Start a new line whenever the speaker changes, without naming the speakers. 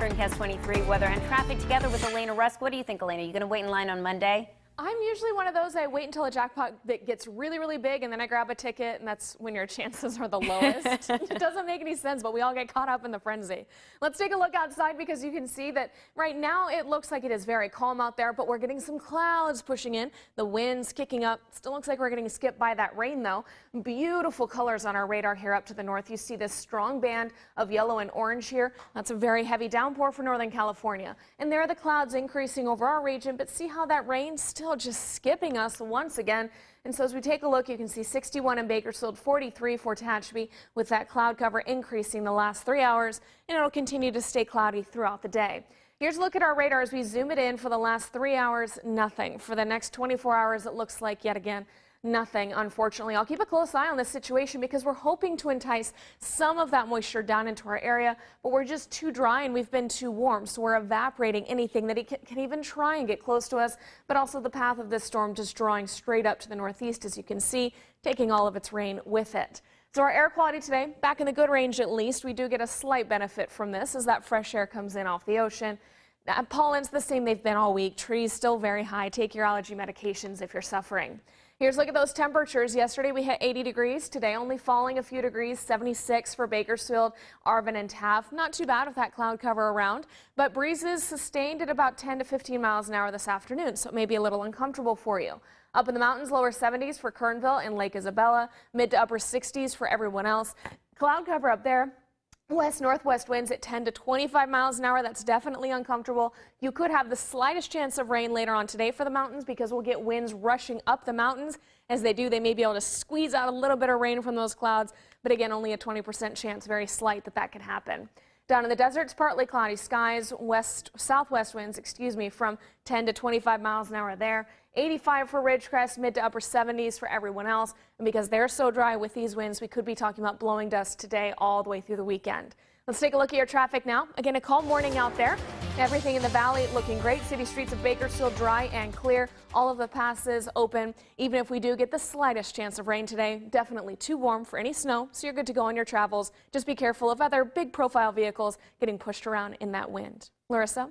Baker and KS 23 weather and traffic together with Elena Rusk. What do you think, Elena? Are you going to wait in line on Monday?
I'm usually one of those, I wait until a jackpot that gets really, really big and then I grab a ticket, and that's when your chances are the lowest. It doesn't make any sense, but we all get caught up in the frenzy. Let's take a look outside because you can see that right now it looks like it is very calm out there, but we're getting some clouds pushing in. The wind's kicking up. Still looks like we're getting skipped by that rain though. Beautiful colors on our radar here up to the north. You see this strong band of yellow and orange here. That's a very heavy downpour for Northern California. And there are the clouds increasing over our region, but see how that rain still just skipping us once again. And so as we take a look, you can see 61 in Bakersfield, 43 for Tehachapi, with that cloud cover increasing the last 3 hours, and it'll continue to stay cloudy throughout the day. Here's a look at our radar as we zoom it in. For the last 3 hours, nothing. For the next 24 hours, it looks like yet again nothing, unfortunately. I'll keep a close eye on this situation because we're hoping to entice some of that moisture down into our area, but we're just too dry and we've been too warm, so we're evaporating anything that it can even try and get close to us. But also the path of this storm just drawing straight up to the northeast, as you can see, taking all of its rain with it. So our air quality today, back in the good range at least. We do get a slight benefit from this as that fresh air comes in off the ocean. Pollen's the same they've been all week. Trees still very high. Take your allergy medications if you're suffering. Here's a look at those temperatures. Yesterday we hit 80 degrees. Today only falling a few degrees, 76 for Bakersfield, Arvin, and Taft. Not too bad with that cloud cover around, but breezes sustained at about 10 to 15 miles an hour this afternoon, so it may be a little uncomfortable for you. Up in the mountains, lower 70s for Kernville and Lake Isabella, mid to upper 60s for everyone else. Cloud cover up there. West-northwest winds at 10 to 25 miles an hour. That's definitely uncomfortable. You could have the slightest chance of rain later on today for the mountains because we'll get winds rushing up the mountains. As they do, they may be able to squeeze out a little bit of rain from those clouds, but again, only a 20% chance, very slight, that could happen. Down in the deserts, partly cloudy skies, southwest winds, from 10 to 25 miles an hour there. 85 for Ridgecrest, mid to upper 70s for everyone else. And because they're so dry with these winds, we could be talking about blowing dust today all the way through the weekend. Let's take a look at your traffic now. Again, a calm morning out there. Everything in the valley looking great. City streets of Bakersfield dry and clear. All of the passes open. Even if we do get the slightest chance of rain today, definitely too warm for any snow, so you're good to go on your travels. Just be careful of other big profile vehicles getting pushed around in that wind. Larissa?